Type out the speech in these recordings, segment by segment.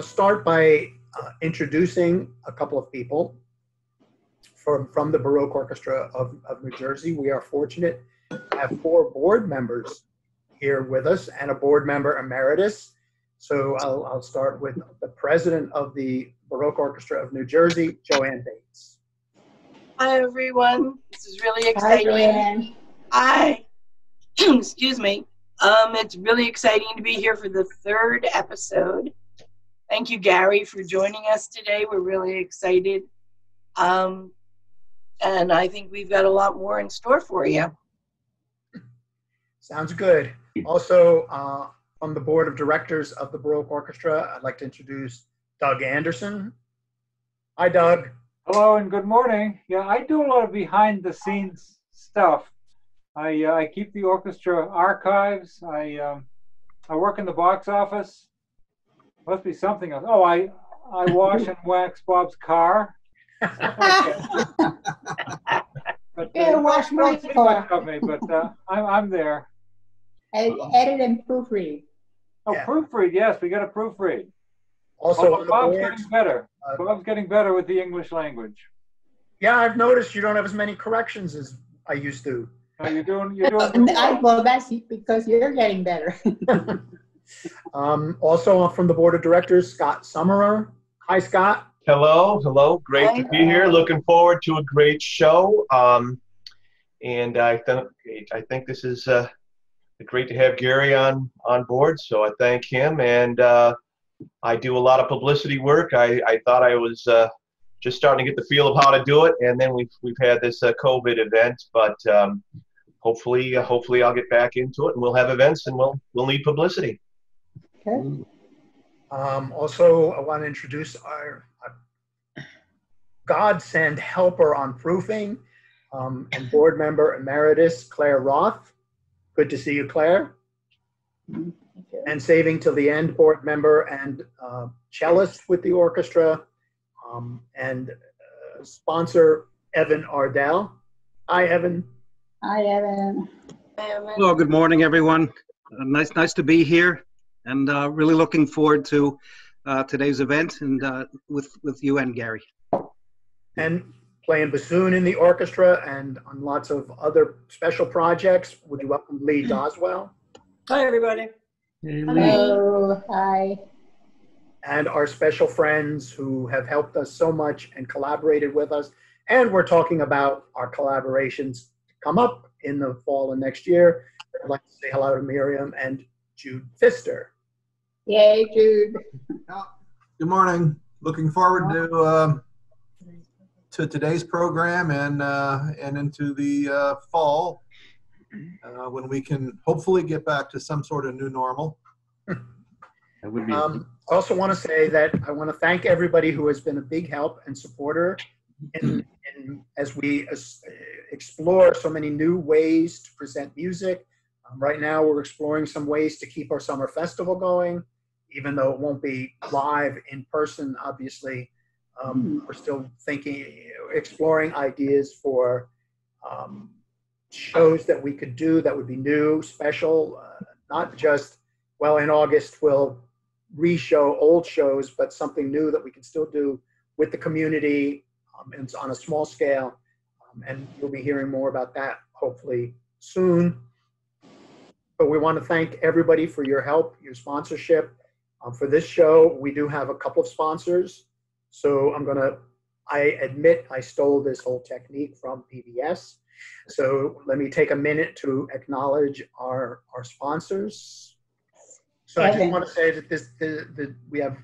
want to start by introducing a couple of people from the Baroque Orchestra of New Jersey. We are fortunate to have 4 board members here with us and a board member emeritus. So I'll start with the president of the Baroque Orchestra of New Jersey, Joanne Bates. Hi, everyone. This is really exciting. Hi, Joanne. Hi. Excuse me. It's really exciting to be here for the 3rd episode. Thank you, Gary, for joining us today. We're really excited. And I think we've got a lot more in store for you. Sounds good. Also, from the board of directors of the Baroque Orchestra, I'd like to introduce Doug Anderson. Hi, Doug. Hello and good morning. Yeah, I do a lot of behind the scenes stuff. I keep the orchestra archives. I work in the box office. Must be something else. Oh, I wash and wax Bob's car. But, Yeah, wash my don't see car. much of me, but I'm there. Edit and proofread. Oh, Yeah. Proofread. Yes, we got a proofread. Also on the Bob's board. getting better. Bob's getting better with the English language. Yeah, I've noticed you don't have as many corrections as I used to. You're doing. Well, that's because you're getting better. Also from the board of directors, Scott Summerer. Hi, Scott. Hello. Great to be here. Looking forward to a great show. And I think this is great to have Gary on board. So I thank him. And I do a lot of publicity work. I thought I was just starting to get the feel of how to do it, and then we've had this COVID event. But hopefully I'll get back into it, and we'll have events, and we'll need publicity. Okay. Also, I want to introduce our godsend helper on proofing and board member emeritus, Claire Roth. Good to see you, Claire. Okay. And saving till the end, board member and cellist with the orchestra, and sponsor, Evan Ardell. Hi, Evan. Hi, Evan. Hello, good morning, everyone. Nice to be here, and really looking forward to today's event and with you and Gary. And playing bassoon in the orchestra and on lots of other special projects. Would you welcome Lee Doswell? Hi, everybody. Hello. Hi. And our special friends who have helped us so much and collaborated with us. And we're talking about our collaborations to come up in the fall of next year. I'd like to say hello to Miriam and Jude Pfister. Yay, Jude. Good morning. Looking forward to today's program and into the fall when we can hopefully get back to some sort of new normal. That would be I also want to say that I want to thank everybody who has been a big help and supporter as we explore so many new ways to present music. Right now, we're exploring some ways to keep our summer festival going, even though it won't be live in person, obviously. We're still exploring ideas for shows that we could do that would be new, special, not just, well, in August we'll re-show old shows, but something new that we can still do with the community and on a small scale. And you'll be hearing more about that hopefully soon. But we want to thank everybody for your help, your sponsorship. For this show, we do have a couple of sponsors. So I admit I stole this whole technique from PBS. So let me take a minute to acknowledge our sponsors. So I just want to say that we have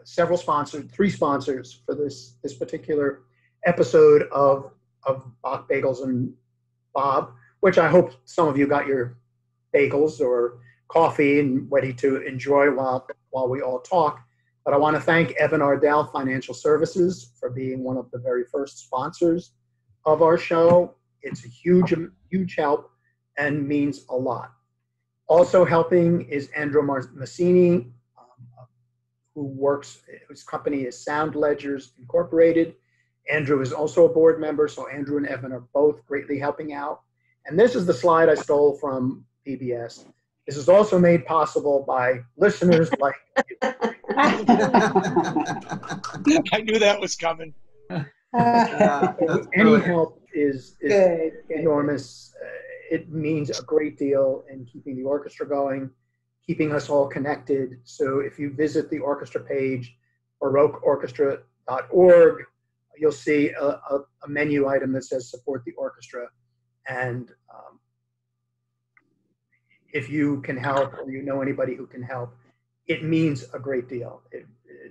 several sponsors, 3 sponsors for this particular episode of Bach, Bagels, and Bob, which I hope some of you got your bagels or coffee and ready to enjoy while we all talk. But I want to thank Evan Ardell Financial Services for being one of the very first sponsors of our show. It's a huge help and means a lot. Also helping is Andrew Massini, whose company is Sound Ledgers Incorporated. Andrew is also a board member, so Andrew and Evan are both greatly helping out. And this is the slide I stole from PBS. This is also made possible by listeners like you. I knew that was coming. Any help is Good. enormous. It means a great deal in keeping the orchestra going, keeping us all connected. So if you visit the orchestra page, baroqueorchestra.org, you'll see a menu item that says support the orchestra. And if you can help or you know anybody who can help, it means a great deal.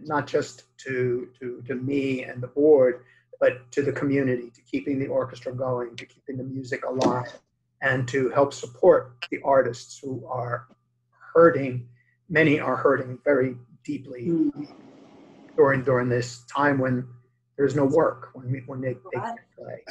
Not just to me and the board, but to the community, to keeping the orchestra going, to keeping the music alive, and to help support the artists who are hurting. Many are hurting very deeply during this time when there's no work, when they can't play.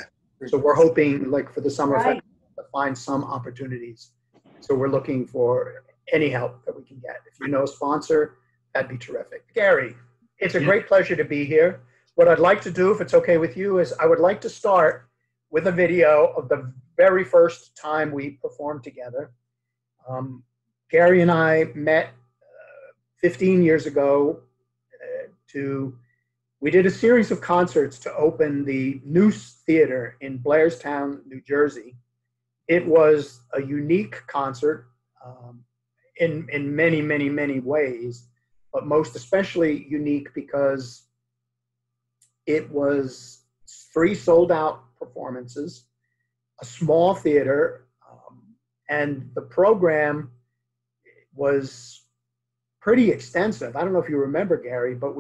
So we're hoping, like for the summer festival, to find some opportunities. So we're looking for any help that we can get. If you know a sponsor, that'd be terrific. Gary, it's a great pleasure to be here. What I'd like to do, if it's okay with you, is I would like to start with a video of the very first time we performed together. Gary and I met 15 years ago. We did a series of concerts to open the Noose Theater in Blairstown, New Jersey. It was a unique concert in many, many, many ways, but most especially unique because it was 3 sold-out performances, a small theater, and the program was pretty extensive. I don't know if you remember, Gary, but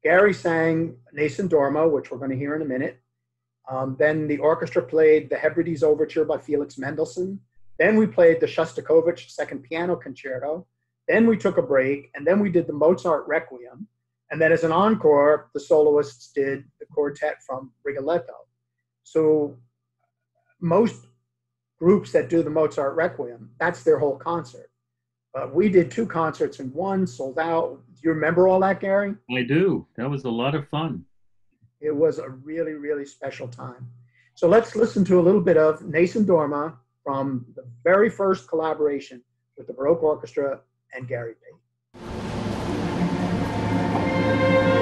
Gary sang Nessun Dorma, which we're going to hear in a minute. Then the orchestra played the Hebrides Overture by Felix Mendelssohn. Then we played the Shostakovich Second Piano Concerto. Then we took a break, and then we did the Mozart Requiem. And then as an encore, the soloists did the quartet from Rigoletto. So most groups that do the Mozart Requiem, that's their whole concert. But we did 2 concerts in one, sold out. Do you remember all that, Gary? I do. That was a lot of fun. It was a really, really special time. So let's listen to a little bit of Nessun Dorma from the very first collaboration with the Baroque Orchestra and Gary Pate. Principe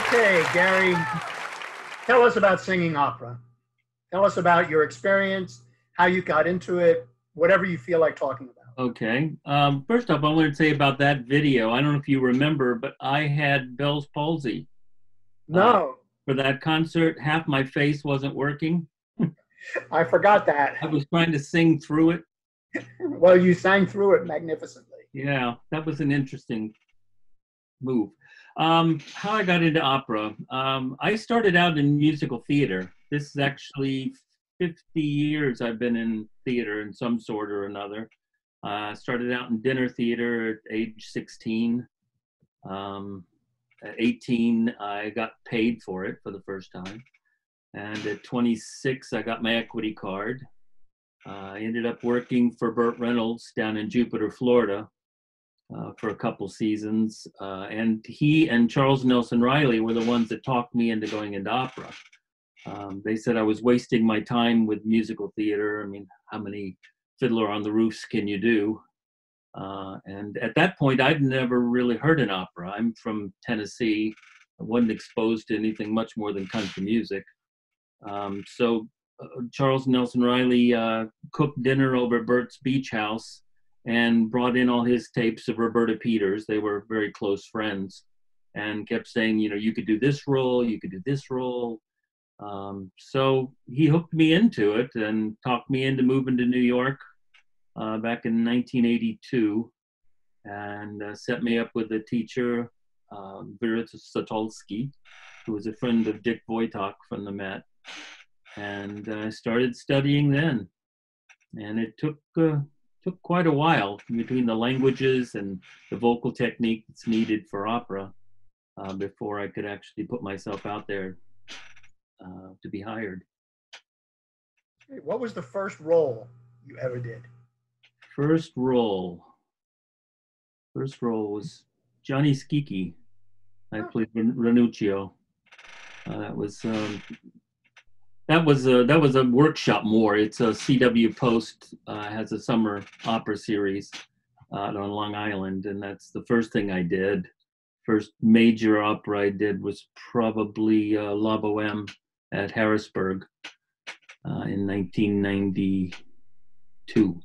Okay, Gary, tell us about singing opera. Tell us about your experience, how you got into it, whatever you feel like talking about. Okay. First off, I want to say about that video. I don't know if you remember, but I had Bell's palsy. No, For that concert, half my face wasn't working. I forgot that. I was trying to sing through it. Well, you sang through it magnificently. Yeah, that was an interesting move. How I got into opera. I started out in musical theater. This is actually 50 years I've been in theater in some sort or another. Started out in dinner theater at age 16. At 18, I got paid for it for the first time. And at 26, I got my equity card. I ended up working for Burt Reynolds down in Jupiter, Florida for a couple seasons. And he and Charles Nelson Riley were the ones that talked me into going into opera. They said I was wasting my time with musical theater. I mean, how many Fiddler on the Roofs can you do? And at that point, I'd never really heard an opera. I'm from Tennessee. I wasn't exposed to anything much more than country music. So Charles Nelson Riley cooked dinner over at Bert's Beach House and brought in all his tapes of Roberta Peters. They were very close friends and kept saying, you know, you could do this role, you could do this role. So he hooked me into it and talked me into moving to New York back in 1982 and set me up with a teacher, Vera Satolsky, who was a friend of Dick Wojtak from the Met. And I started studying then. And it took quite a while between the languages and the vocal technique that's needed for opera before I could actually put myself out there to be hired. What was the first role you ever did? First role was Johnny Schicchi. I played Ranuccio. That was a workshop more. It's a CW Post has a summer opera series out on Long Island, and that's the first thing I did. First major opera I did was probably La Boheme at Harrisburg in 1992.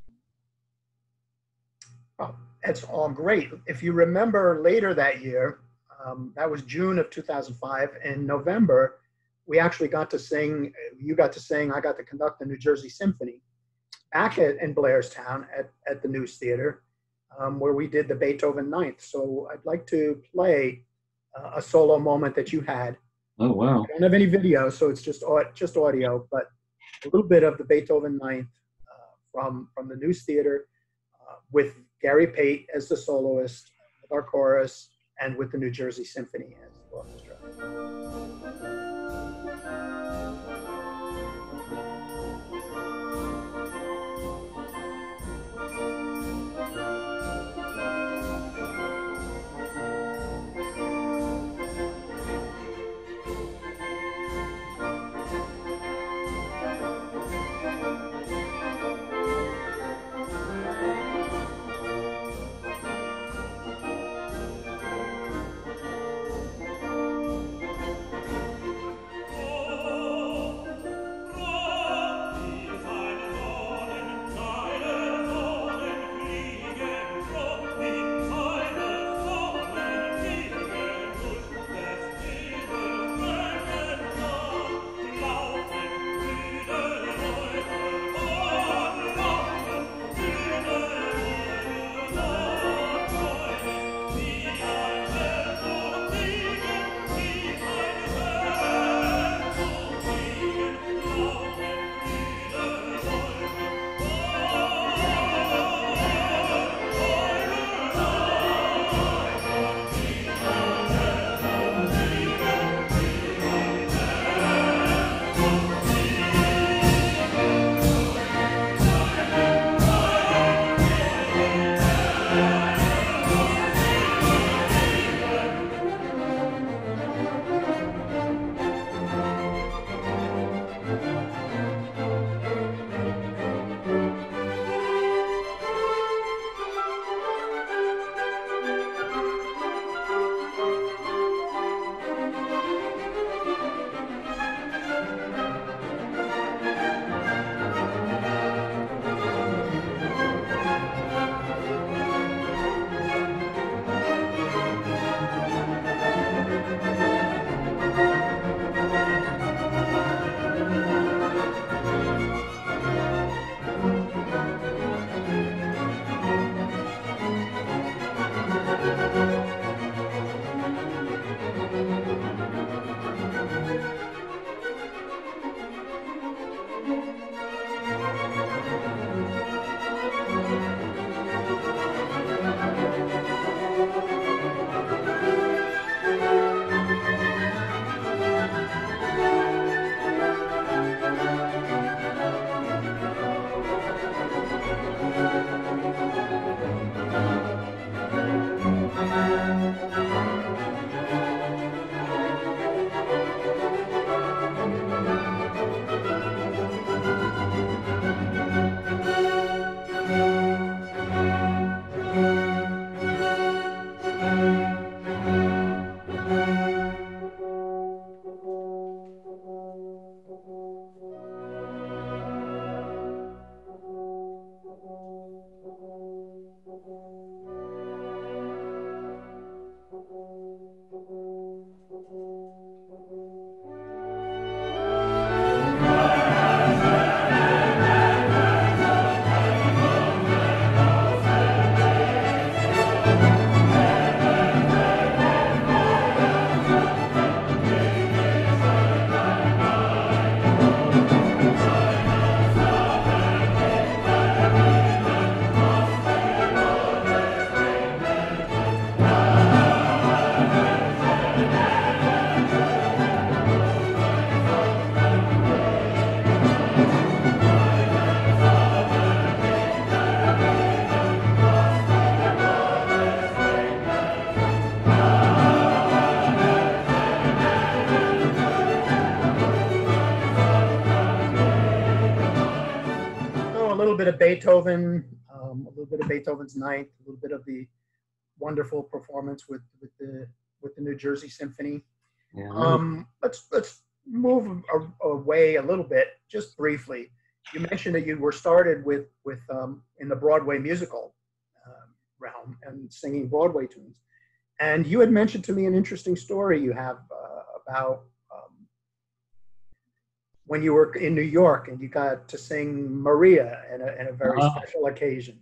Oh, that's all great. If you remember later that year, that was June of 2005. In November, we actually got to sing, you got to sing, I got to conduct the New Jersey Symphony back in Blairstown at the News Theater, where we did the Beethoven Ninth. So I'd like to play a solo moment that you had. Oh, wow. I don't have any video, so it's just audio, but a little bit of the Beethoven Ninth from the News Theater with Gary Pate as the soloist, with our chorus, and with the New Jersey Symphony as the orchestra. little bit of Beethoven, a little bit of Beethoven's Ninth, a little bit of the wonderful performance with the New Jersey Symphony. Yeah. Let's move away a little bit, just briefly. You mentioned that you were started with in the Broadway musical realm and singing Broadway tunes, and you had mentioned to me an interesting story you have about when you were in New York and you got to sing Maria in a very special occasion.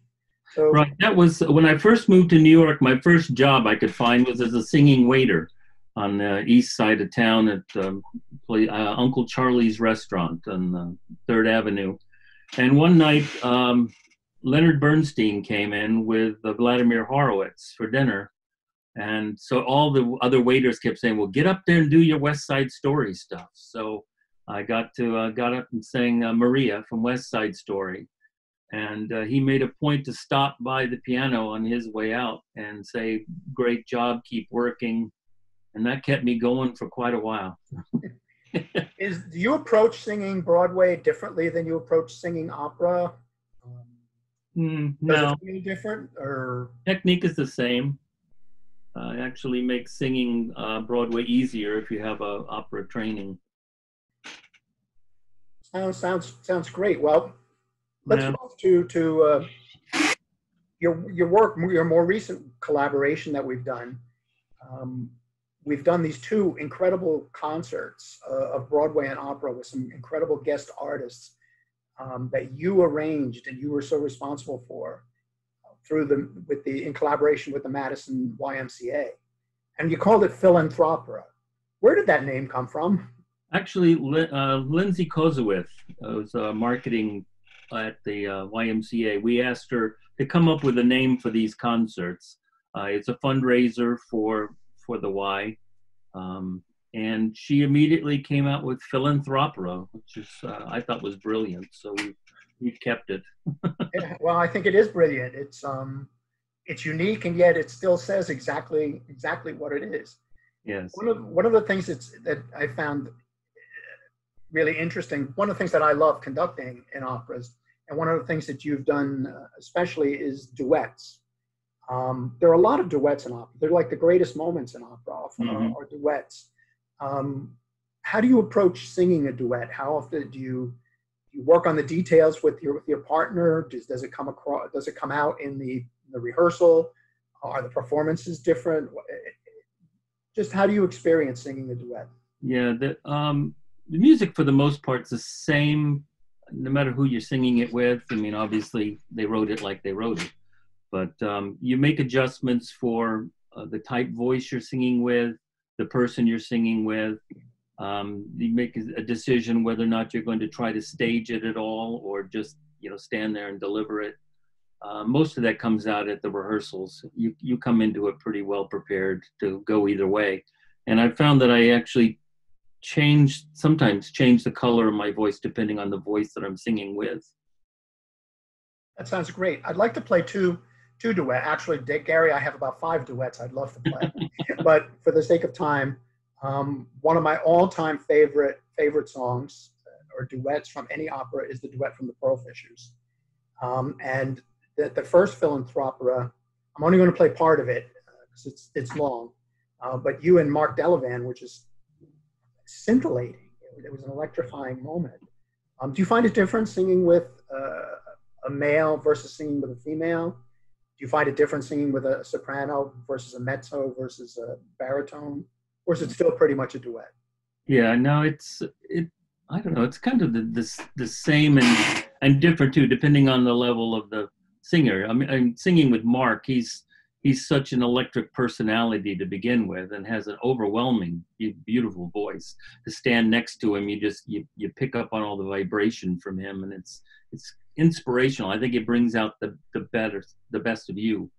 So, right, that was when I first moved to New York. My first job I could find was as a singing waiter on the east side of town at Uncle Charlie's restaurant on 3rd Avenue. And one night, Leonard Bernstein came in with Vladimir Horowitz for dinner. And so all the other waiters kept saying, well, get up there and do your West Side Story stuff. So I got up and sang Maria from West Side Story. And he made a point to stop by the piano on his way out and say, great job, keep working. And that kept me going for quite a while. Do you approach singing Broadway differently than you approach singing opera? No. Does it feel different, or? Technique is the same. It actually makes singing Broadway easier if you have opera training. Sounds great. Well, let's move to your work, your more recent collaboration that we've done. We've done these 2 incredible concerts of Broadway and opera with some incredible guest artists that you arranged and you were so responsible for in collaboration with the Madison YMCA, and you called it Philanthropera. Where did that name come from? Actually, Lindsay Kozowith was marketing at the YMCA. We asked her to come up with a name for these concerts. It's a fundraiser for the Y, and she immediately came out with Philanthropera, which is I thought was brilliant. So we've kept it. Yeah, well, I think it is brilliant. It's unique, and yet it still says exactly what it is. Yes. One of the things that I found really interesting, one of the things that I love conducting in operas, and one of the things that you've done especially is duets. There are a lot of duets in opera. They're like the greatest moments in opera often are duets. How do you approach singing a duet? How often do you work on the details with your partner? Does it come out in the rehearsal? Are the performances different? Just how do you experience singing a duet? Yeah, the music for the most part is the same, no matter who you're singing it with. I mean, obviously they wrote it like they wrote it. But you make adjustments for the type voice you're singing with, the person you're singing with. You make a decision whether or not you're going to try to stage it at all, or just stand there and deliver it. Most of that comes out at the rehearsals. You come into it pretty well prepared to go either way. And I found that I actually sometimes change the color of my voice depending on the voice that I'm singing with. That sounds great. I'd like to play two duets. Actually, Gary, I have about 5 duets I'd love to play. But for the sake of time, one of my all-time favorite songs or duets from any opera is the duet from the Pearl Fishers. And the first Philanthropera, I'm only going to play part of it because it's long. But you and Mark Delavan were just scintillating. It was an electrifying moment. Do you find a difference singing with a male versus singing with a female? Do you find it different singing with a soprano versus a mezzo versus a baritone? Or is it still pretty much a duet? Yeah, no, I don't know. It's kind of the same and different too, depending on the level of the singer. I mean, I'm singing with Mark. He's such an electric personality to begin with, and has an overwhelming, beautiful voice. To stand next to him, you pick up on all the vibration from him, and it's inspirational. I think it brings out the best of you.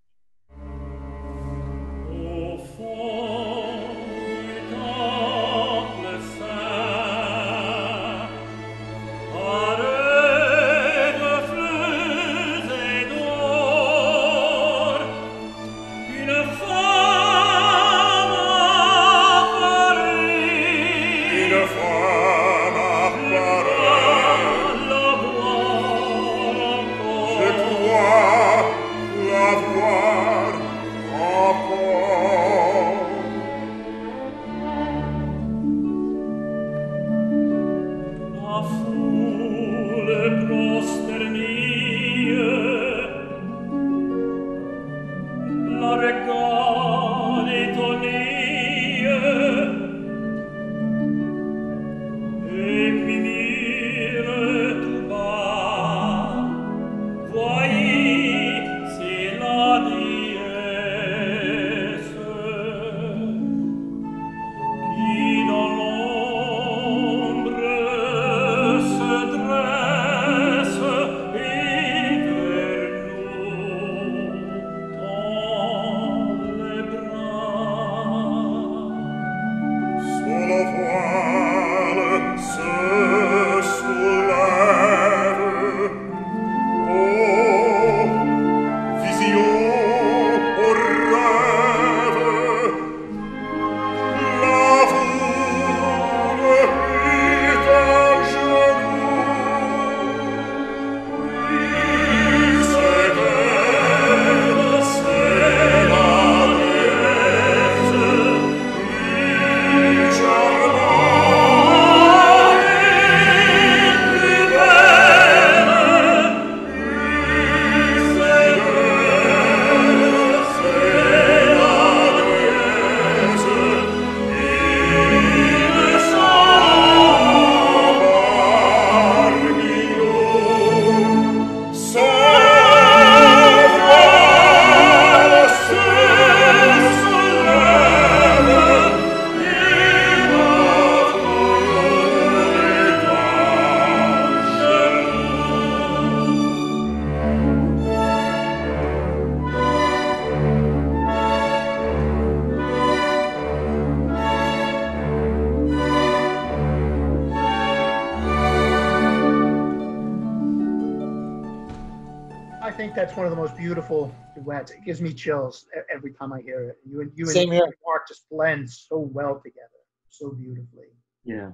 I think that's one of the most beautiful duets. It gives me chills every time I hear it. You and Same here. Mark just blend so well together, so beautifully. Yeah,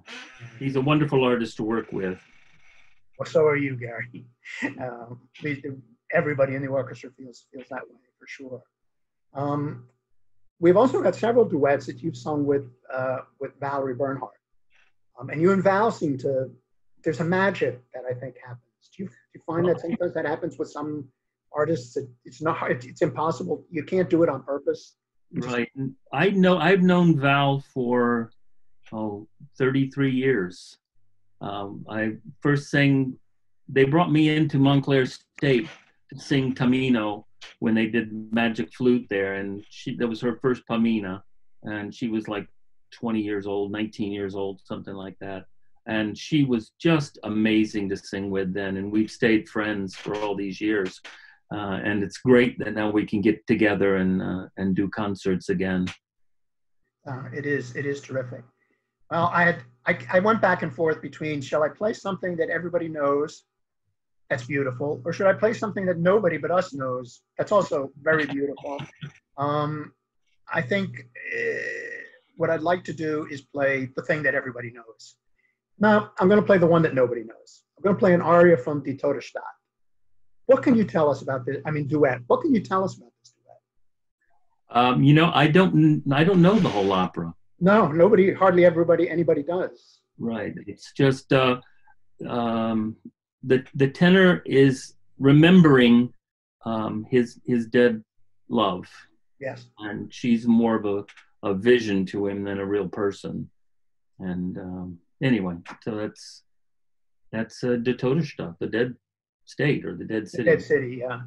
he's a wonderful artist to work with. Well, so are you, Gary. Everybody in the orchestra feels that way for sure. We've also got several duets that you've sung with Valerie Bernhardt, and you and Val seem to. There's a magic that I think happens. Do you find that sometimes that happens with some artists? It's impossible. You can't do it on purpose. Right. I've known Val for 33 years. I first sang. They brought me into Montclair State to sing Tamino when they did Magic Flute there, and that was her first Pamina, and she was like 20 years old, 19 years old, something like that. And she was just amazing to sing with then, and we've stayed friends for all these years. And it's great that now we can get together and do concerts again. It is terrific. Well, I went back and forth between, shall I play something that everybody knows that's beautiful, or should I play something that nobody but us knows that's also very beautiful? I think what I'd like to do is play the thing that everybody knows. Now, I'm going to play the one that nobody knows. I'm going to play an aria from Die Todesstaat. What can you tell us about this? I mean, duet. What can you tell us about this duet? You know, I don't know the whole opera. No, hardly anybody does. Right. It's just the tenor is remembering his dead love. Yes. And she's more of a vision to him than a real person. And anyway, so that's Die Todesstaat, the dead state or the dead city. The dead city, yeah.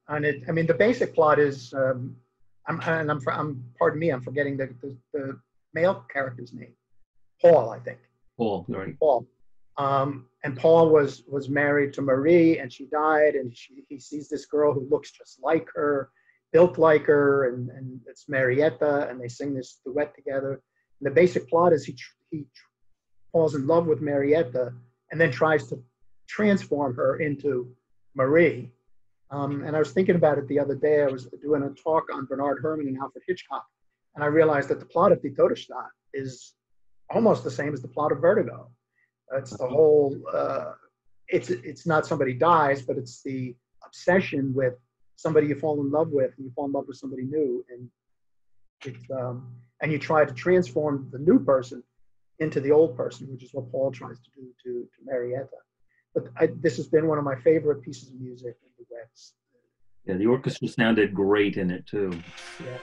And the basic plot is, I'm forgetting the male character's name, Paul, I think. Paul, right. Paul. And Paul was married to Marie, and she died, and he sees this girl who looks just like her, built like her, and it's Marietta, and they sing this duet together. And the basic plot is he falls in love with Marietta and then tries to transform her into Marie. And I was thinking about it the other day. I was doing a talk on Bernard Herrmann and Alfred Hitchcock, and I realized that the plot of Die Todesstaat is almost the same as the plot of Vertigo. It's the whole, it's not somebody dies, but it's the obsession with somebody you fall in love with, and you fall in love with somebody new, and you try to transform the new person into the old person, which is what Paul tries to do to Marietta. But this has been one of my favorite pieces of music in the duets. Yeah, the orchestra sounded great in it too. Yeah.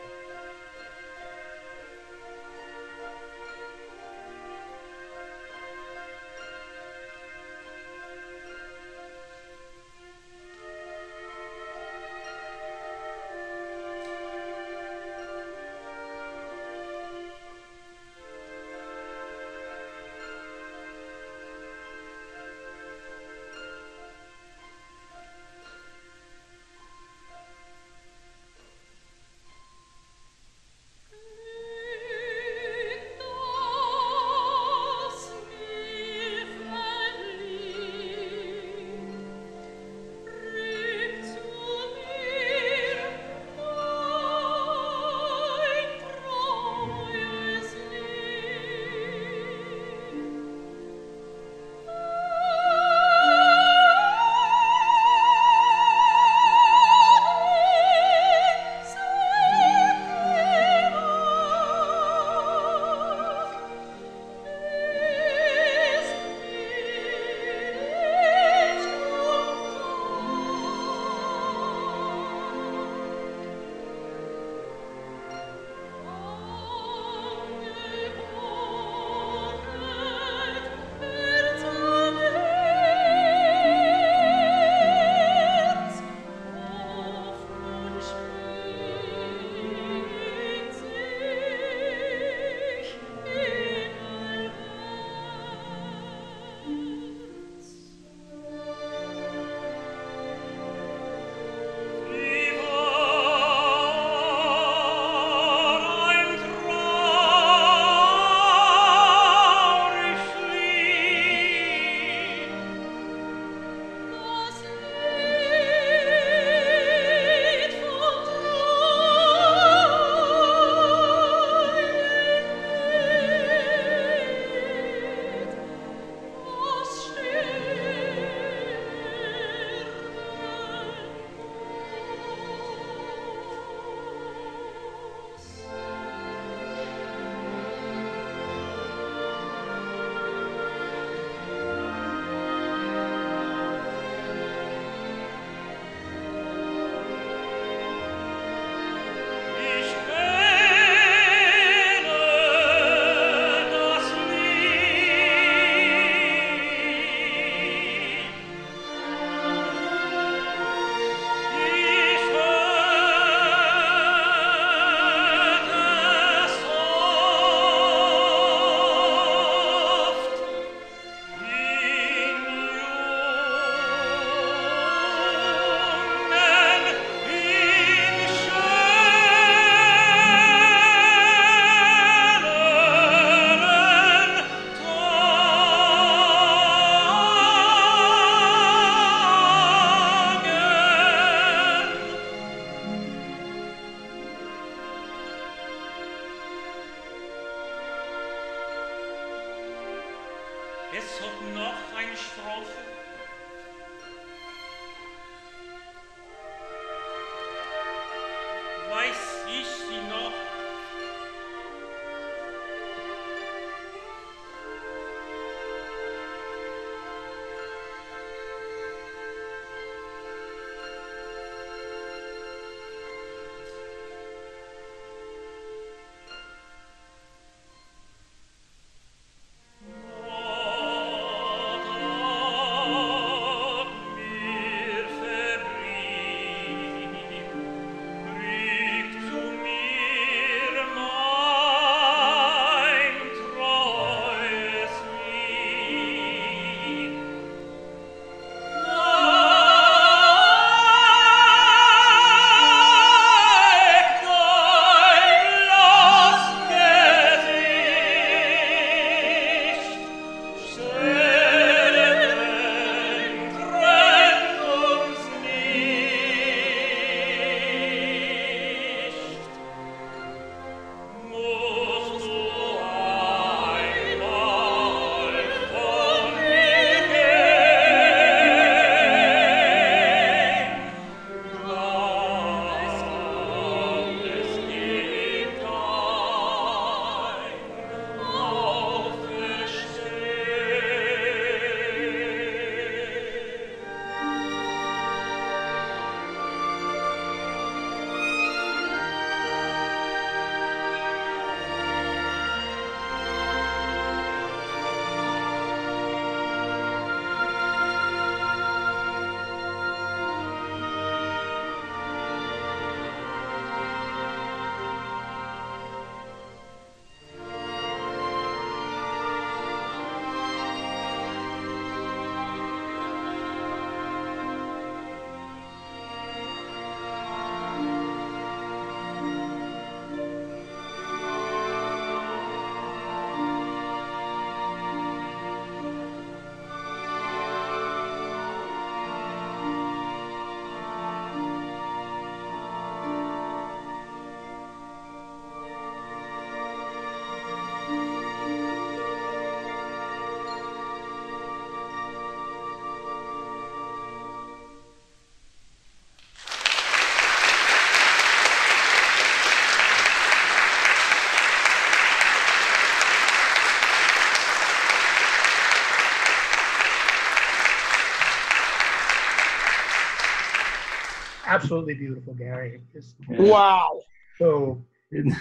Absolutely beautiful, Gary. It's Wow. so Isn't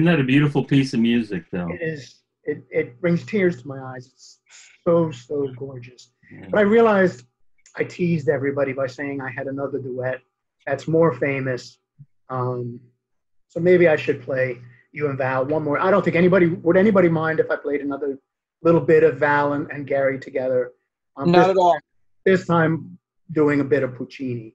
that a beautiful piece of music, though? it is. It brings tears to my eyes. It's so gorgeous. Yeah. But I realized I teased everybody by saying I had another duet that's more famous. So maybe I should play you and Val one more. I don't think would anybody mind if I played another little bit of Val and Gary together. Not at all. This time doing a bit of Puccini.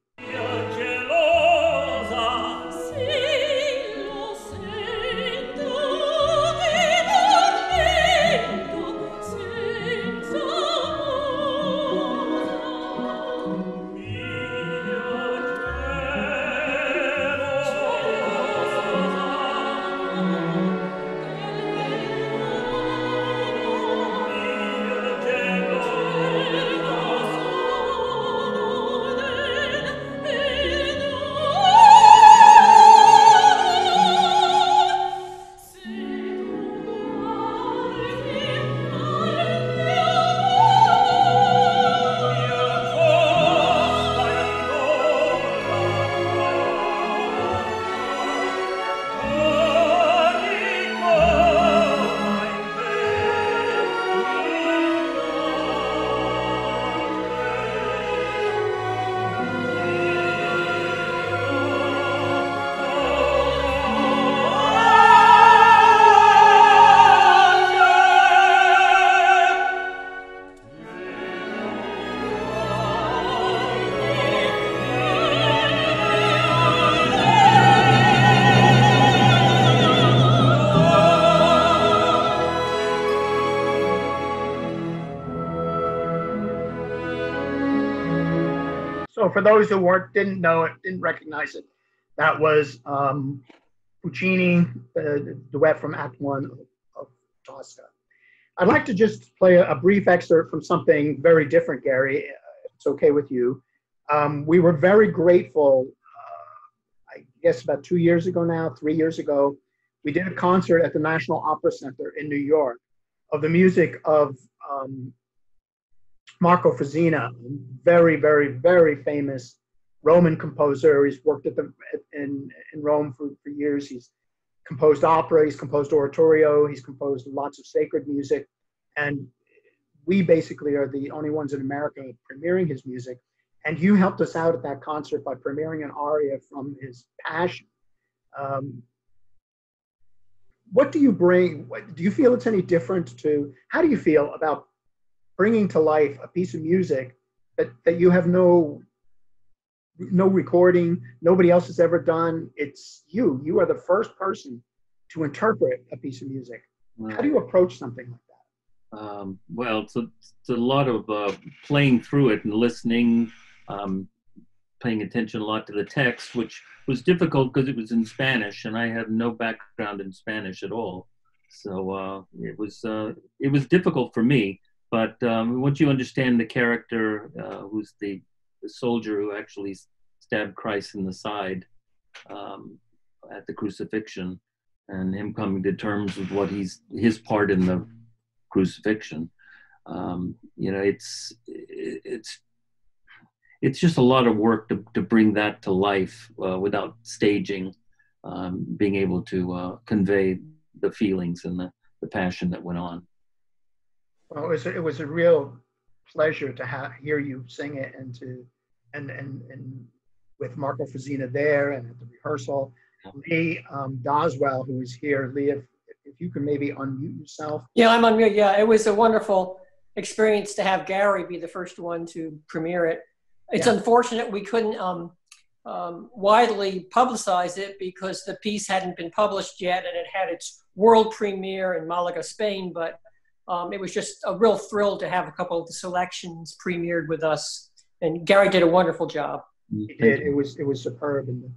So for those who didn't know it, didn't recognize it, that was Puccini, the duet from Act One of Tosca. I'd like to just play a brief excerpt from something very different, Gary, if it's okay with you. We were very grateful, I guess about 2 years ago now, 3 years ago, we did a concert at the National Opera Center in New York of the music of Marco Fusina, very, very, very famous Roman composer. He's worked in Rome for years. He's composed opera, he's composed oratorio, he's composed lots of sacred music. And we basically are the only ones in America premiering his music. And you helped us out at that concert by premiering an aria from his Passion. What do you bring? Do you feel it's any different to, how do you feel about bringing to life a piece of music that you have no recording, nobody else has ever done? It's you. You are the first person to interpret a piece of music. How do you approach something like that? Well, it's a lot of playing through it and listening, paying attention a lot to the text, which was difficult because it was in Spanish, and I have no background in Spanish at all. So it was difficult for me. But once you understand the character, who's the soldier who actually stabbed Christ in the side at the crucifixion, and him coming to terms with what his part in the crucifixion, it's just a lot of work to bring that to life without staging, being able to convey the feelings and the passion that went on. Well, it was a real pleasure to hear you sing it, and with Marco Fusina there and at the rehearsal. Lee Doswell, who is here. Lee, if you can maybe unmute yourself. Yeah, I'm on mute. Yeah, it was a wonderful experience to have Gary be the first one to premiere it. It's unfortunate we couldn't widely publicize it because the piece hadn't been published yet, and it had its world premiere in Malaga, Spain. But it was just a real thrill to have a couple of the selections premiered with us, and Gary did a wonderful job. He did. It was superb, and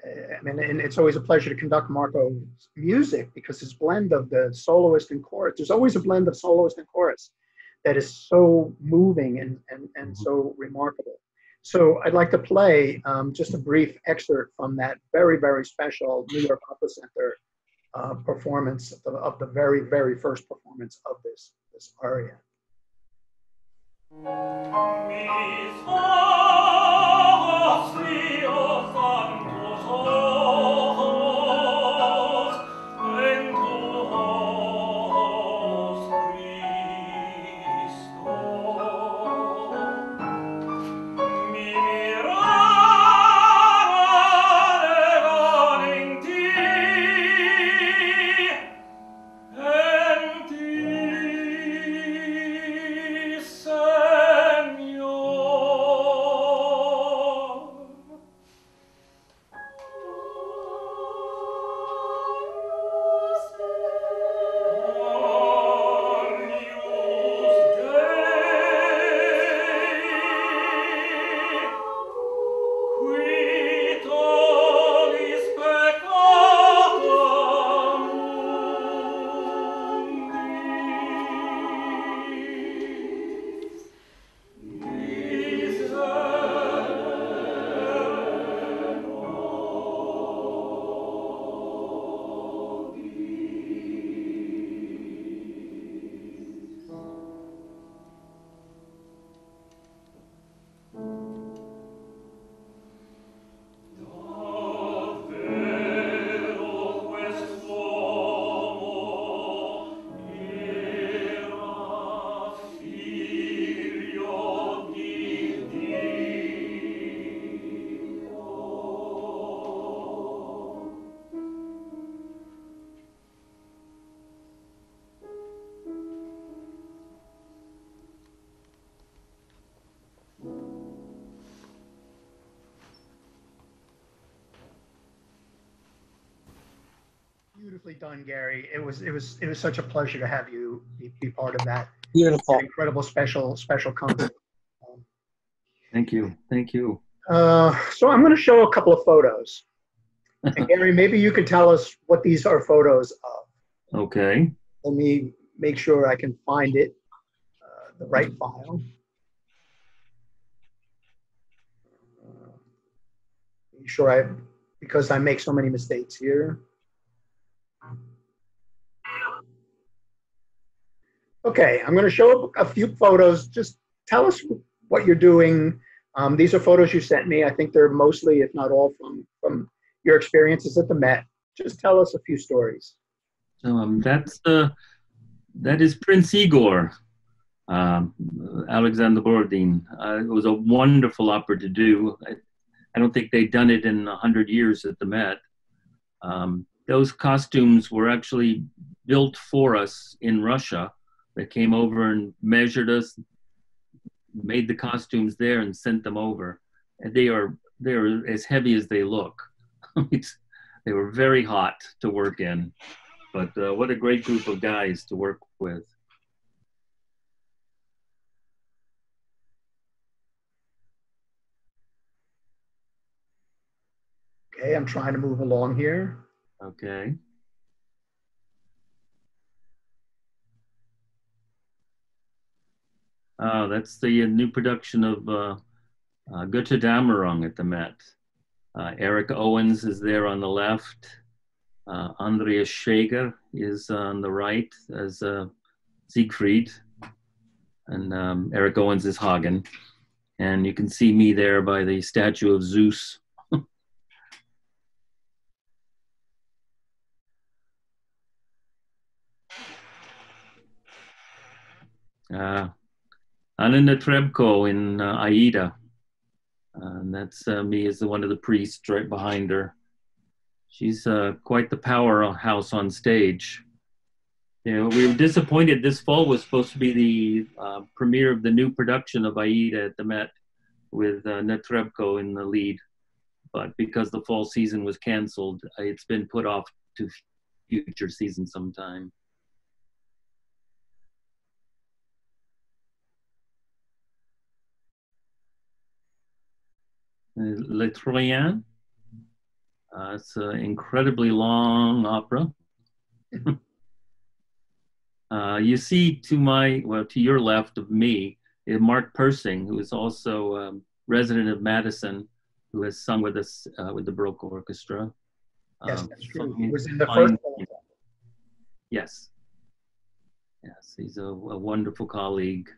and it's always a pleasure to conduct Marco's music because his blend of the soloist and chorus. There's always a blend of soloist and chorus that is so moving and so remarkable. So I'd like to play just a brief excerpt from that very, very special New York Opera Center performance of the very, very first performance of this aria. Beautifully done, Gary. It was such a pleasure to have you be part of that. Beautiful. Incredible special concert. Thank you. So I'm going to show a couple of photos. And Gary, maybe you can tell us what these are photos of. Okay. Let me make sure I can find it, the right file. Make sure because I make so many mistakes here. Okay, I'm going to show a few photos. Just tell us what you're doing. These are photos you sent me. I think they're mostly, if not all, from your experiences at the Met. Just tell us a few stories. That is Prince Igor, Alexander Borodin. It was a wonderful opera to do. I don't think they'd done it in 100 years at the Met. Those costumes were actually built for us in Russia. They came over and measured us, made the costumes there and sent them over. And they are as heavy as they look. They were very hot to work in, but what a great group of guys to work with. Okay, I'm trying to move along here. Okay. That's the new production of Götterdämmerung at the Met. Eric Owens is there on the left. Andreas Schäger is on the right as Siegfried. And Eric Owens is Hagen. And you can see me there by the statue of Zeus. Anna Trebko in Aida. And that's me as one of the priests right behind her. She's quite the powerhouse on stage. You know, we were disappointed. This fall was supposed to be the premiere of the new production of Aida at the Met with Netrebko in the lead. But because the fall season was canceled, it's been put off to future season sometime. Le Troyen. It's an incredibly long opera. You see to your left of me, is Mark Persing, who is also resident of Madison, who has sung with us with the Baroque Orchestra. Yes, that's true. He was in the first one. Yes. Yes, he's a wonderful colleague.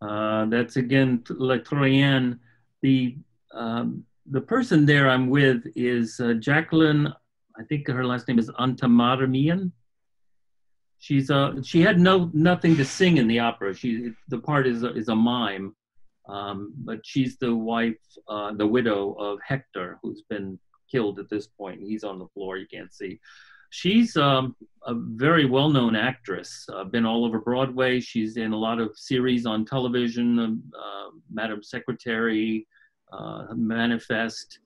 That's again Le Troyen. The person there I'm with is Jacqueline. I think her last name is Antamaramian. She had nothing to sing in the opera. The part is a mime, but she's the wife, the widow of Hector, who's been killed at this point. He's on the floor. You can't see. She's a very well-known actress, been all over Broadway. She's in a lot of series on television, Madam Secretary, Manifest.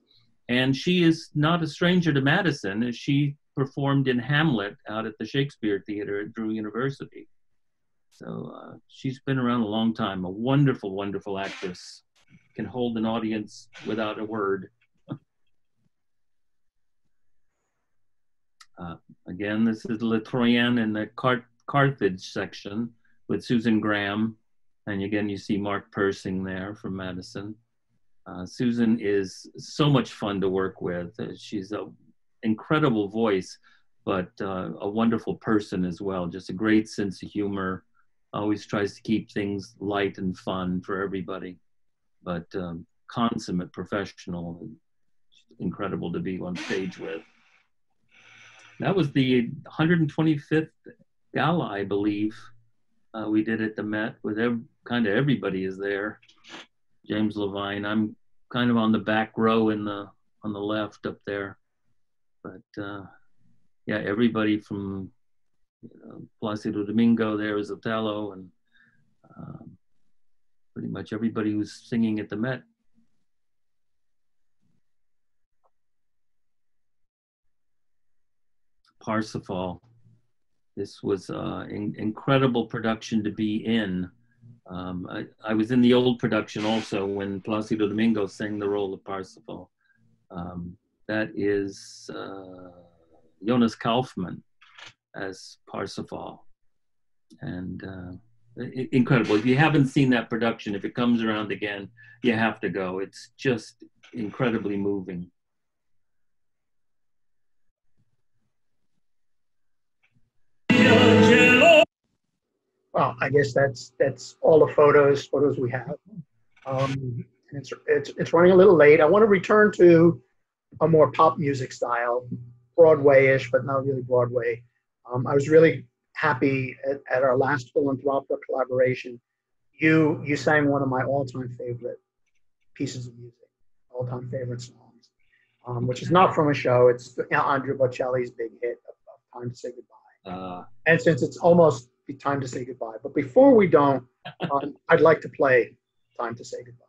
And she is not a stranger to Madison. She performed in Hamlet out at the Shakespeare Theater at Drew University. So she's been around a long time, a wonderful, wonderful actress. Can hold an audience without a word. Again, this is Le Troyen in the Carthage section with Susan Graham. And again, you see Mark Persing there from Madison. Susan is so much fun to work with. She's an incredible voice, but a wonderful person as well. Just a great sense of humor. Always tries to keep things light and fun for everybody, but consummate professional. Incredible to be on stage with. That was the 125th gala, I believe, we did at the Met with kind of everybody is there. James Levine. I'm kind of on the back row on the left up there, but yeah, everybody from Placido Domingo there is Othello, and pretty much everybody who's singing at the Met. Parsifal. This was an incredible production to be in. I was in the old production also when Placido Domingo sang the role of Parsifal. That is Jonas Kaufmann. as Parsifal. And incredible. If you haven't seen that production, if it comes around again, you have to go. It's just incredibly moving. Well, I guess that's all the photos we have. It's running a little late. I want to return to a more pop music style, Broadway-ish, but not really Broadway. I was really happy at our last Philanthropic collaboration. You sang one of my all-time favorite pieces of music, all-time favorite songs, which is not from a show. It's Andrea Bocelli's big hit of Time to Say Goodbye. And since it's almost time to say goodbye, but before we don't, I'd like to play Time to Say Goodbye.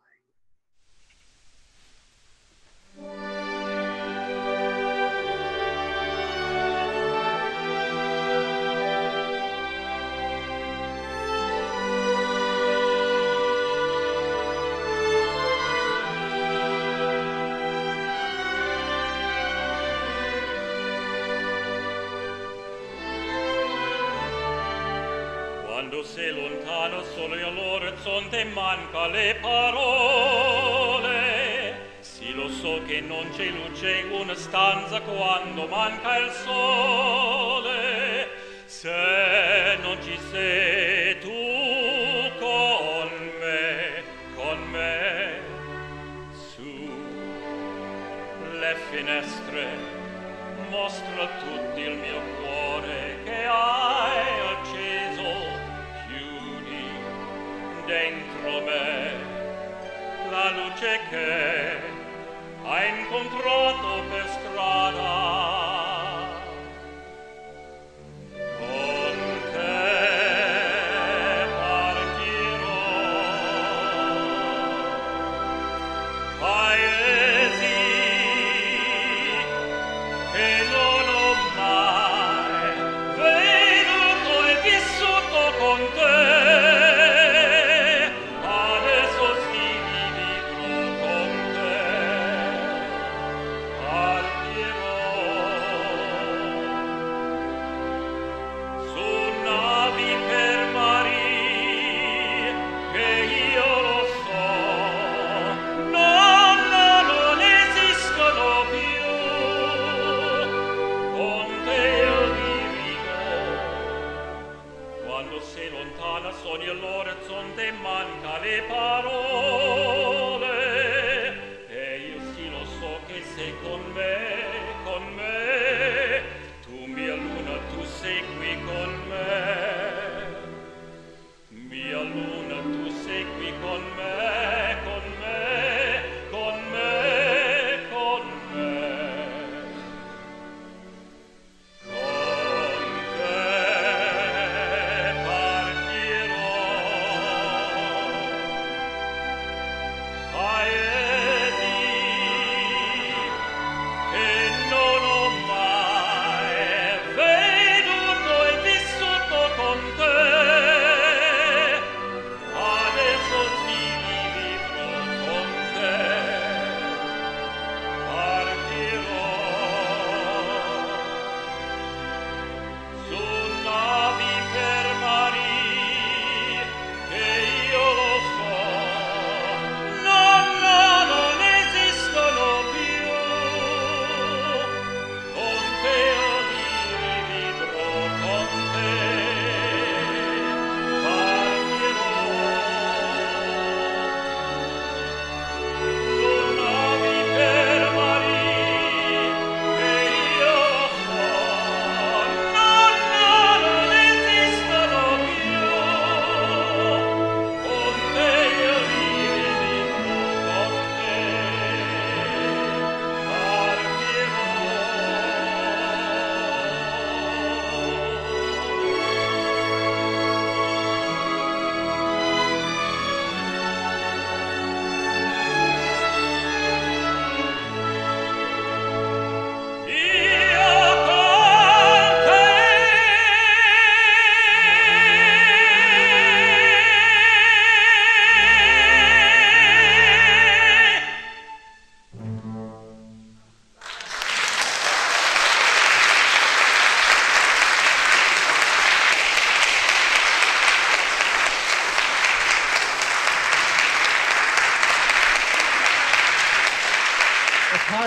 Quando sei lontano solo e all'orizzonte manca le parole. Sì, lo so che non c'è luce in una stanza quando manca il sole. Se non ci sei tu con me, su le finestre mostra tutto il mio cuore che hai acceso. Dentro me la luce che hai incontrato per strada. Con te partirò paesi che non ho mai veduto e vissuto con te.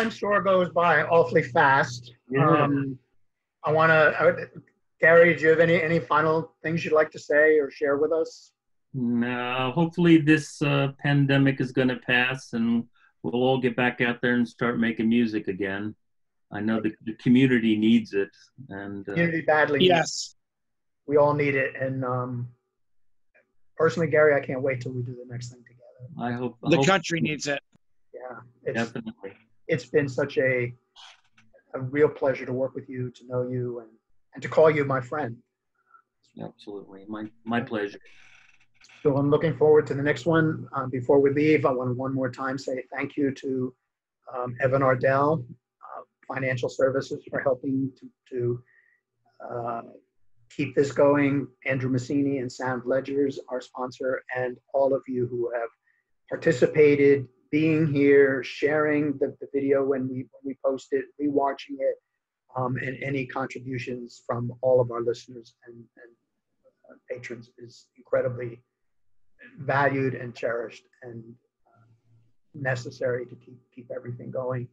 time sure goes by awfully fast. Yeah. Gary, do you have any final things you'd like to say or share with us? No, hopefully this pandemic is going to pass and we'll all get back out there and start making music again. I know the community needs it, and Community badly. Yes. We all need it, and personally, Gary, I can't wait till we do the next thing together. I hope The country needs it. Yeah, Definitely. It's been such a real pleasure to work with you, to know you, and to call you my friend. Absolutely, my pleasure. So I'm looking forward to the next one. Before we leave, I want to one more time say thank you to Evan Ardell, Financial Services, for helping to keep this going. Andrew Massini and Sound Ledgers, our sponsor, and all of you who have participated, being here, sharing the video when we post it, rewatching it, and any contributions from all of our listeners and patrons is incredibly valued and cherished and necessary to keep everything going.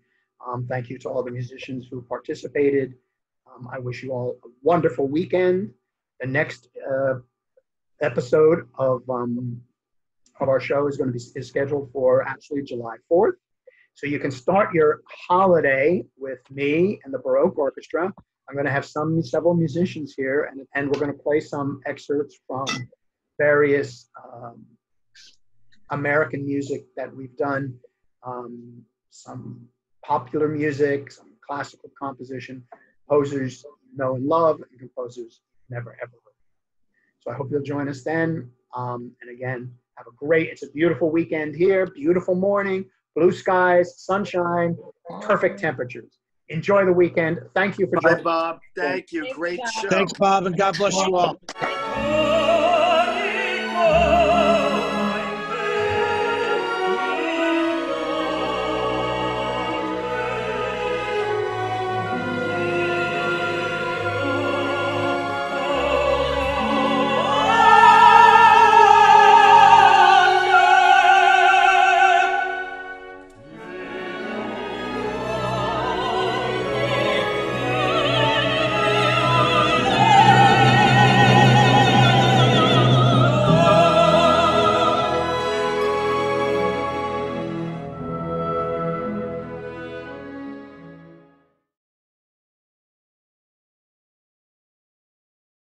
Thank you to all the musicians who participated. I wish you all a wonderful weekend. The next episode of our show is scheduled for actually July 4th. So you can start your holiday with me and the Baroque Orchestra. I'm going to have several musicians here, and we're going to play some excerpts from various American music that we've done, some popular music, some classical composition, composers you know and love, and composers never ever heard. So I hope you'll join us then. And again, it's a beautiful weekend here, beautiful morning, blue skies, sunshine, perfect temperatures. Enjoy the weekend. Thank you for joining. Bye, Bob. Thank you. Great show. Thanks, Bob, and God bless you all.